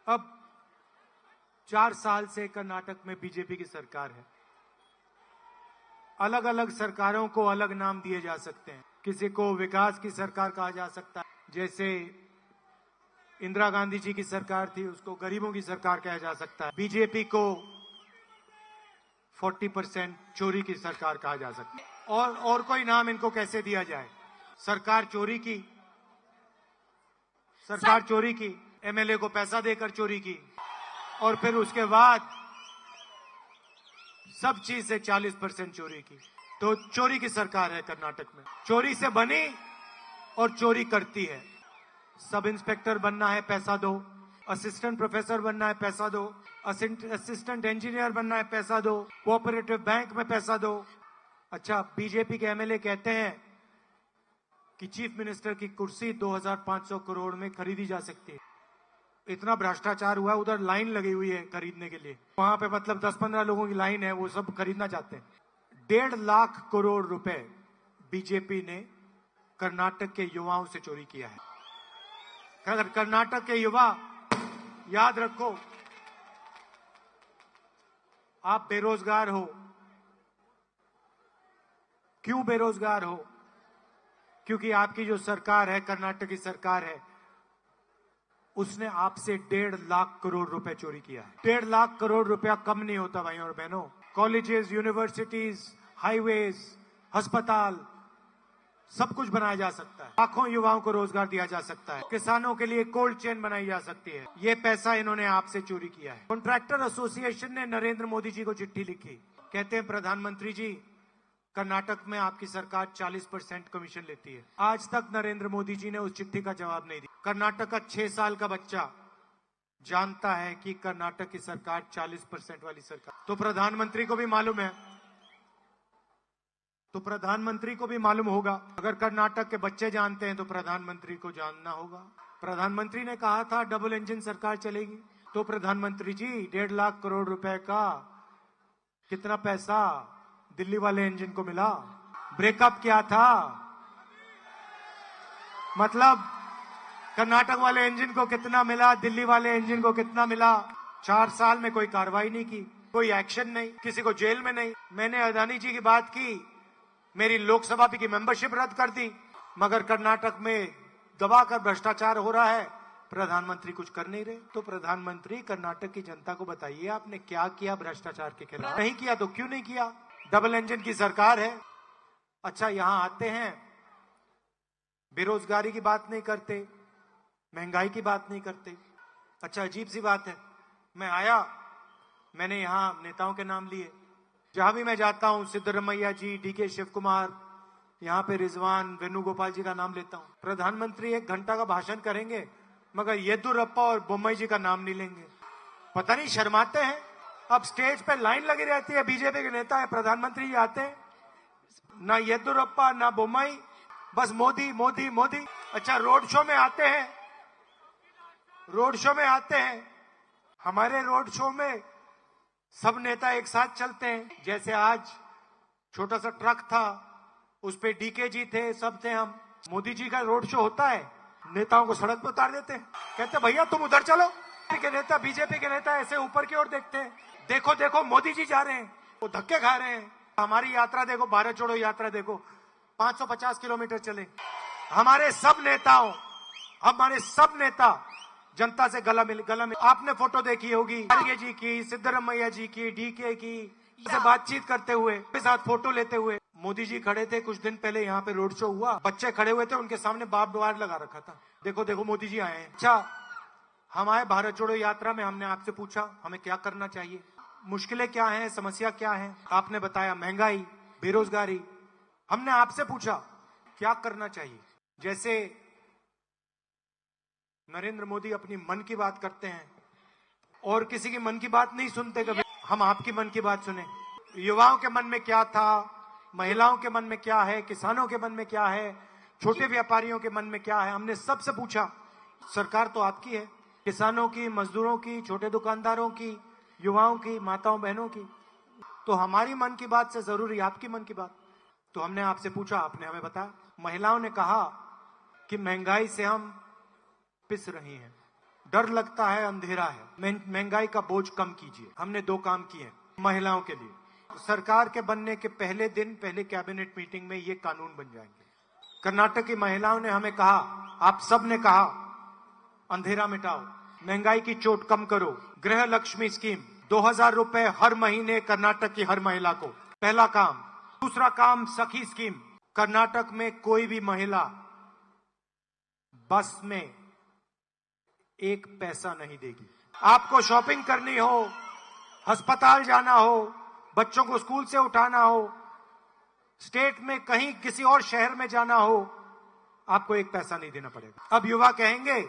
अब 4 साल से कर्नाटक में बीजेपी की सरकार है। अलग अलग सरकारों को अलग नाम दिए जा सकते हैं। किसी को विकास की सरकार कहा जा सकता है, जैसे इंदिरा गांधी जी की सरकार थी, उसको गरीबों की सरकार कहा जा सकता है। बीजेपी को 40% चोरी की सरकार कहा जा सकता है। और कोई नाम इनको कैसे दिया जाए? सरकार चोरी की, एमएलए को पैसा देकर चोरी की, और फिर उसके बाद सब चीज से 40% चोरी की। तो चोरी की सरकार है कर्नाटक में। चोरी से बनी और चोरी करती है। सब इंस्पेक्टर बनना है, पैसा दो। असिस्टेंट प्रोफेसर बनना है, पैसा दो। असिस्टेंट इंजीनियर बनना है, पैसा दो। कोऑपरेटिव बैंक में पैसा दो। अच्छा, बीजेपी के एमएलए कहते हैं कि चीफ मिनिस्टर की कुर्सी 2500 करोड़ में खरीदी जा सकती है। इतना भ्रष्टाचार हुआ, उधर लाइन लगी हुई है खरीदने के लिए। वहां पे मतलब 10-15 लोगों की लाइन है, वो सब खरीदना चाहते हैं। 1.5 लाख करोड़ रुपए बीजेपी ने कर्नाटक के युवाओं से चोरी किया है। अगर कर्नाटक के युवा, याद रखो, आप बेरोजगार हो। क्यों बेरोजगार हो? क्योंकि आपकी जो सरकार है, कर्नाटक की सरकार है, उसने आपसे 1.5 लाख करोड़ रुपए चोरी किया है। 1.5 लाख करोड़ रुपया कम नहीं होता भाइयों और बहनों। कॉलेजेस, यूनिवर्सिटीज, हाईवेज, अस्पताल, सब कुछ बनाया जा सकता है। लाखों युवाओं को रोजगार दिया जा सकता है। किसानों के लिए कोल्ड चेन बनाई जा सकती है। ये पैसा इन्होंने आपसे चोरी किया है। कॉन्ट्रैक्टर एसोसिएशन ने नरेंद्र मोदी जी को चिट्ठी लिखी। कहते हैं, प्रधानमंत्री जी, कर्नाटक में आपकी सरकार 40% कमीशन लेती है। आज तक नरेंद्र मोदी जी ने उस चिट्ठी का जवाब नहीं दिया। कर्नाटक का 6 साल का बच्चा जानता है कि कर्नाटक की सरकार 40% वाली सरकार। तो प्रधानमंत्री को भी मालूम है, तो प्रधानमंत्री को भी मालूम होगा। अगर कर्नाटक के बच्चे जानते हैं तो प्रधानमंत्री को जानना होगा। प्रधानमंत्री ने कहा था डबल इंजन सरकार चलेगी। तो प्रधानमंत्री जी, 1.5 लाख करोड़ रुपए का कितना पैसा दिल्ली वाले इंजन को मिला? ब्रेकअप क्या था? मतलब कर्नाटक वाले इंजन को कितना मिला, दिल्ली वाले इंजन को कितना मिला? 4 साल में कोई कार्रवाई नहीं की, कोई एक्शन नहीं, किसी को जेल में नहीं। मैंने अदानी जी की बात की, मेरी लोकसभा की मेंबरशिप रद्द कर दी, मगर कर्नाटक में दबाकर भ्रष्टाचार हो रहा है, प्रधानमंत्री कुछ कर नहीं रहे। तो प्रधानमंत्री, कर्नाटक की जनता को बताइए, आपने क्या किया भ्रष्टाचार के खिलाफ? नहीं किया तो क्यों नहीं किया? डबल इंजन की सरकार है। अच्छा, यहां आते हैं, बेरोजगारी की बात नहीं करते, महंगाई की बात नहीं करते। अच्छा, अजीब सी बात है, मैं आया, मैंने यहां नेताओं के नाम लिए। जहां भी मैं जाता हूं, सिद्धरमैया जी, डीके शिव कुमार, यहां पे रिजवान, वेणुगोपाल जी का नाम लेता हूं। प्रधानमंत्री 1 घंटा का भाषण करेंगे, मगर येदुरप्पा और बोम्मई जी का नाम नहीं लेंगे। पता नहीं शर्माते हैं। अब स्टेज पे लाइन लगी रहती है, बीजेपी के नेता है, प्रधानमंत्री जी आते हैं, ना येदुरप्पा ना बोम्मई, बस मोदी मोदी मोदी। अच्छा, रोड शो में आते हैं, हमारे रोड शो में सब नेता एक साथ चलते हैं। जैसे आज छोटा सा ट्रक था, उस पे डीके जी थे, सब थे हम। मोदी जी का रोड शो होता है, नेताओं को सड़क पर उतार देते हैं, कहते भैया तुम उधर चलो। बीजेपी के नेता ऐसे ऊपर की ओर देखते हैं, देखो देखो मोदी जी जा रहे हैं, वो धक्के खा रहे हैं। हमारी यात्रा देखो, भारत छोड़ो यात्रा देखो, 550 किलोमीटर चले। हमारे सब नेता जनता से गला मिल। आपने फोटो देखी होगी, खड़गे जी की, सिद्धरमैया जी की, डीके की, से बातचीत करते हुए, के साथ फोटो लेते हुए। मोदी जी खड़े थे कुछ दिन पहले, यहाँ पे रोड शो हुआ, बच्चे खड़े हुए थे, उनके सामने बाप वायर लगा रखा था, देखो देखो मोदी जी आए हैं। अच्छा, हम आए भारत छोड़ो यात्रा में, हमने आपसे पूछा हमें क्या करना चाहिए, मुश्किलें क्या हैं, समस्या क्या है। आपने बताया महंगाई, बेरोजगारी। हमने आपसे पूछा क्या करना चाहिए। जैसे नरेंद्र मोदी अपनी मन की बात करते हैं और किसी की मन की बात नहीं सुनते कभी, हम आपकी मन की बात सुने। युवाओं के मन में क्या था, महिलाओं के मन में क्या है, किसानों के मन में क्या है, छोटे व्यापारियों के मन में क्या है, हमने सबसे पूछा। सरकार तो आपकी है, किसानों की, मजदूरों की, छोटे दुकानदारों की, युवाओं की, माताओं बहनों की। तो हमारी मन की बात से जरूरी आपकी मन की बात। तो हमने आपसे पूछा, आपने हमें बताया। महिलाओं ने कहा कि महंगाई से हम पिस रही हैं, डर लगता है, अंधेरा है। महंगाई का बोझ कम कीजिए। हमने 2 काम किए महिलाओं के लिए। सरकार के बनने के पहले दिन पहले कैबिनेट मीटिंग में ये कानून बन जाएंगे। कर्नाटक की महिलाओं ने हमें कहा, आप सब ने कहा, अंधेरा मिटाओ, महंगाई की चोट कम करो। गृह लक्ष्मी स्कीम 2000 रुपए हर महीने कर्नाटक की हर महिला को, पहला काम। दूसरा काम सखी स्कीम। कर्नाटक में कोई भी महिला बस में 1 पैसा नहीं देगी। आपको शॉपिंग करनी हो, अस्पताल जाना हो, बच्चों को स्कूल से उठाना हो, स्टेट में कहीं किसी और शहर में जाना हो, आपको 1 पैसा नहीं देना पड़ेगा। अब युवा कहेंगे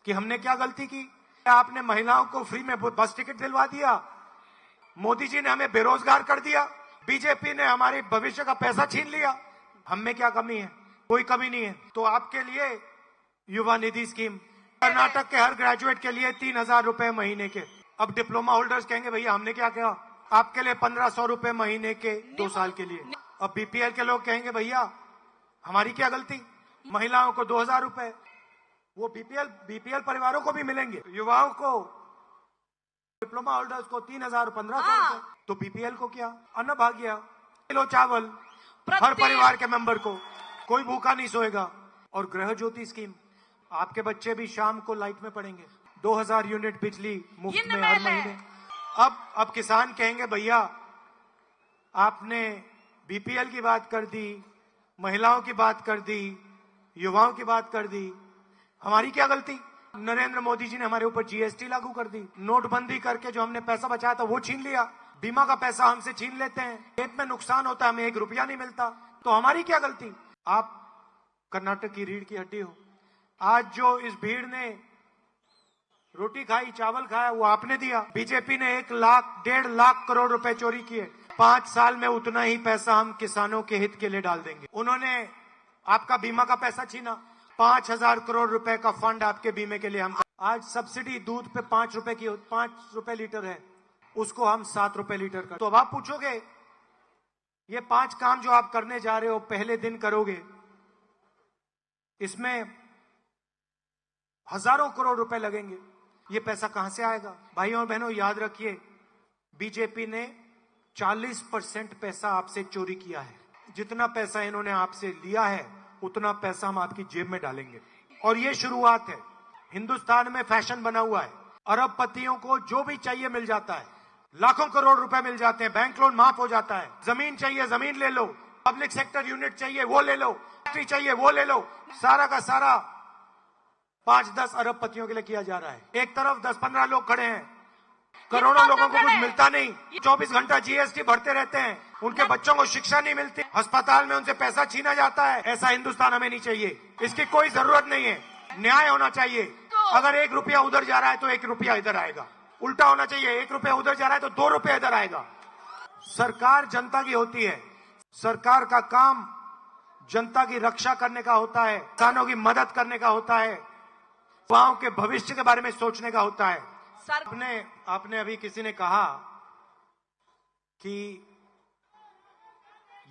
कि हमने क्या गलती की? आपने महिलाओं को फ्री में बस टिकट दिलवा दिया, मोदी जी ने हमें बेरोजगार कर दिया, बीजेपी ने हमारे भविष्य का पैसा छीन लिया। हम में क्या कमी है? कोई कमी नहीं है। तो आपके लिए युवा निधि स्कीम, कर्नाटक के हर ग्रेजुएट के लिए 3000 रुपए महीने के। अब डिप्लोमा होल्डर्स कहेंगे भैया हमने क्या किया? आपके लिए 1500 रुपए महीने के 2 साल के लिए। अब बीपीएल के लोग कहेंगे भैया हमारी क्या गलती? महिलाओं को 2000 रुपए, वो बीपीएल परिवारों को भी मिलेंगे। युवाओं को, डिप्लोमा होल्डर्स को 3000 1500 रुपए। तो बीपीएल को क्या? अन्न भाग्य, किलो चावल हर परिवार के मेंबर को, कोई भूखा नहीं सोएगा। और गृह ज्योति स्कीम, आपके बच्चे भी शाम को लाइट में पड़ेंगे। 2000 यूनिट बिजली मुफ्त में हर महीने। अब किसान कहेंगे भैया आपने बीपीएल की बात कर दी, महिलाओं की बात कर दी, युवाओं की बात कर दी, हमारी क्या गलती? नरेंद्र मोदी जी ने हमारे ऊपर जीएसटी लागू कर दी, नोटबंदी करके जो हमने पैसा बचाया था वो छीन लिया, बीमा का पैसा हमसे छीन लेते हैं, खेत में नुकसान होता है, हमें 1 रुपया नहीं मिलता। तो हमारी क्या गलती? आप कर्नाटक की रीढ़ की हड्डी हो। आज जो इस भीड़ ने रोटी खाई, चावल खाया, वो आपने दिया। बीजेपी ने 1 लाख 1.5 लाख करोड़ रुपए चोरी किए। 5 साल में उतना ही पैसा हम किसानों के हित के लिए डाल देंगे। उन्होंने आपका बीमा का पैसा छीना, 5000 करोड़ रुपए का फंड आपके बीमे के लिए हम। आज सब्सिडी दूध पे 5 रुपए लीटर है, उसको हम 7 रुपए लीटर कर। तो अब आप पूछोगे ये 5 काम जो आप करने जा रहे हो पहले दिन करोगे, इसमें हजारों करोड़ रुपए लगेंगे, ये पैसा कहां से आएगा? भाइयों और बहनों याद रखिए, बीजेपी ने 40% पैसा आपसे चोरी किया है। जितना पैसा इन्होंने आपसे लिया है उतना पैसा हम आपकी जेब में डालेंगे। और ये शुरुआत है। हिंदुस्तान में फैशन बना हुआ है, अरबपतियों को जो भी चाहिए मिल जाता है, लाखों करोड़ रुपए मिल जाते हैं, बैंक लोन माफ हो जाता है, जमीन चाहिए जमीन ले लो, पब्लिक सेक्टर यूनिट चाहिए वो ले लो, फैक्ट्री चाहिए वो ले लो, सारा का सारा 5-10 अरबपतियों के लिए किया जा रहा है। एक तरफ 10-15 लोग खड़े हैं, करोड़ों लोगों को कुछ मिलता नहीं, 24 घंटा जीएसटी भरते रहते हैं, उनके बच्चों को शिक्षा नहीं मिलती, अस्पताल में उनसे पैसा छीना जाता है। ऐसा हिंदुस्तान हमें नहीं चाहिए, इसकी कोई जरूरत नहीं है। न्याय होना चाहिए। अगर 1 रुपया उधर जा रहा है तो 1 रुपया इधर आएगा, उल्टा होना चाहिए, 1 रुपया उधर जा रहा है तो 2 रुपया इधर आएगा। सरकार जनता की होती है, सरकार का काम जनता की रक्षा करने का होता है, किसानों की मदद करने का होता है, युवाओं के भविष्य के बारे में सोचने का होता है। आपने अभी किसी ने कहा कि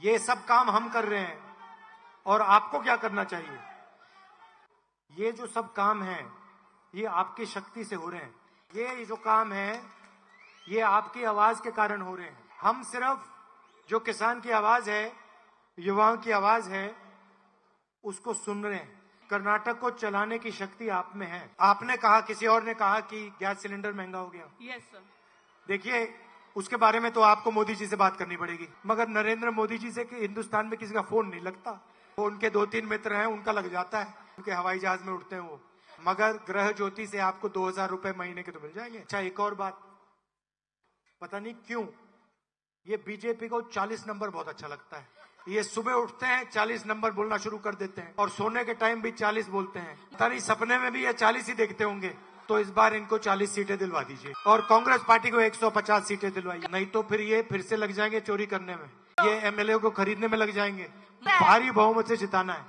ये सब काम हम कर रहे हैं और आपको क्या करना चाहिए। ये जो सब काम है ये आपकी शक्ति से हो रहे हैं, ये जो काम है ये आपकी आवाज के कारण हो रहे हैं। हम सिर्फ जो किसान की आवाज है, युवाओं की आवाज है, उसको सुन रहे हैं। कर्नाटक को चलाने की शक्ति आप में है। आपने कहा, किसी और ने कहा कि गैस सिलेंडर महंगा हो गया। Yes sir. देखिए उसके बारे में तो आपको मोदी जी से बात करनी पड़ेगी, मगर नरेंद्र मोदी जी से कि हिंदुस्तान में किसी का फोन नहीं लगता। वो उनके 2-3 मित्र हैं, उनका लग जाता है, उनके हवाई जहाज में उठते हैं वो। मगर गृह ज्योति से आपको 2000 रुपए महीने के तो मिल जाएंगे। अच्छा एक और बात, पता नहीं क्यों ये बीजेपी को 40 नंबर बहुत अच्छा लगता है। ये सुबह उठते हैं 40 नंबर बोलना शुरू कर देते हैं और सोने के टाइम भी 40 बोलते हैं। पता नहीं सपने में भी ये 40 ही देखते होंगे। तो इस बार इनको 40 सीटें दिलवा दीजिए और कांग्रेस पार्टी को 150 सीटें दिलवाइए, नहीं तो फिर ये फिर से लग जाएंगे चोरी करने में, ये एमएलए को खरीदने में लग जाएंगे। भारी बहुमत से जिताना है।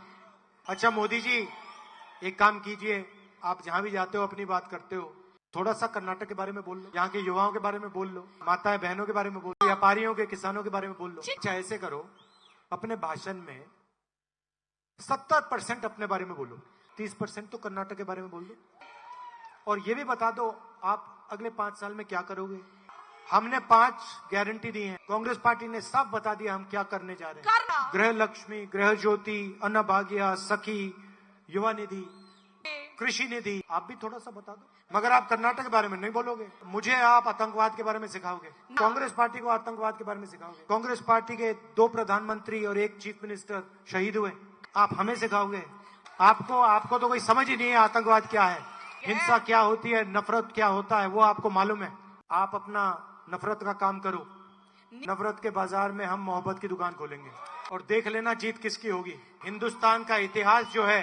अच्छा मोदी जी एक काम कीजिए, आप जहां भी जाते हो अपनी बात करते हो, थोड़ा सा कर्नाटक के बारे में बोल लो, यहाँ के युवाओं के बारे में बोल लो, माताएं बहनों के बारे में बोल लो, व्यापारियों के किसानों के बारे में बोल लो। अच्छा ऐसे करो, अपने भाषण में 70% अपने बारे में बोलो, 30% तो कर्नाटक के बारे में बोल दो। और ये भी बता दो आप अगले 5 साल में क्या करोगे। हमने 5 गारंटी दी हैं, कांग्रेस पार्टी ने सब बता दिया हम क्या करने जा रहे हैं। गृह लक्ष्मी, गृह ज्योति, अन्नभाग्य, सखी, युवा निधि, कृषि निधि, आप भी थोड़ा सा बता दो। मगर आप कर्नाटक के बारे में नहीं बोलोगे, मुझे आप आतंकवाद के बारे में सिखाओगे, कांग्रेस पार्टी को आतंकवाद के बारे में सिखाओगे। कांग्रेस पार्टी के 2 प्रधानमंत्री और 1 चीफ मिनिस्टर शहीद हुए, आप हमें सिखाओगे। आपको तो कोई समझ ही नहीं है आतंकवाद क्या है, हिंसा क्या होती है, नफरत क्या होता है, वो आपको मालूम है। आप अपना नफरत का काम करो, नफरत के बाजार में हम मोहब्बत की दुकान खोलेंगे और देख लेना जीत किसकी होगी। हिंदुस्तान का इतिहास जो है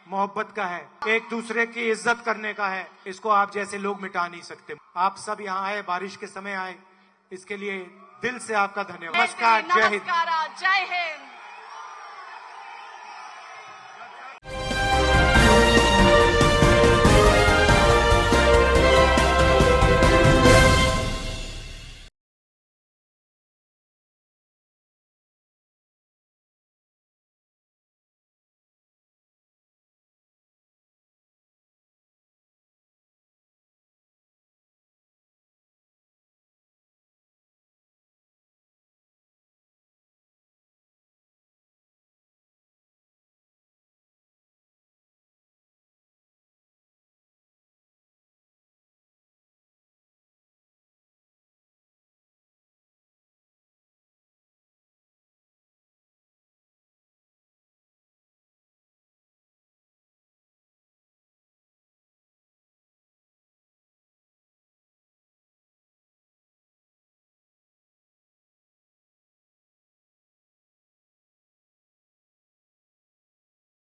मोहब्बत का है, एक दूसरे की इज्जत करने का है, इसको आप जैसे लोग मिटा नहीं सकते। आप सब यहाँ आए, बारिश के समय आए, इसके लिए दिल से आपका धन्यवाद। नमस्कार, जय हिंद। जय हिंद।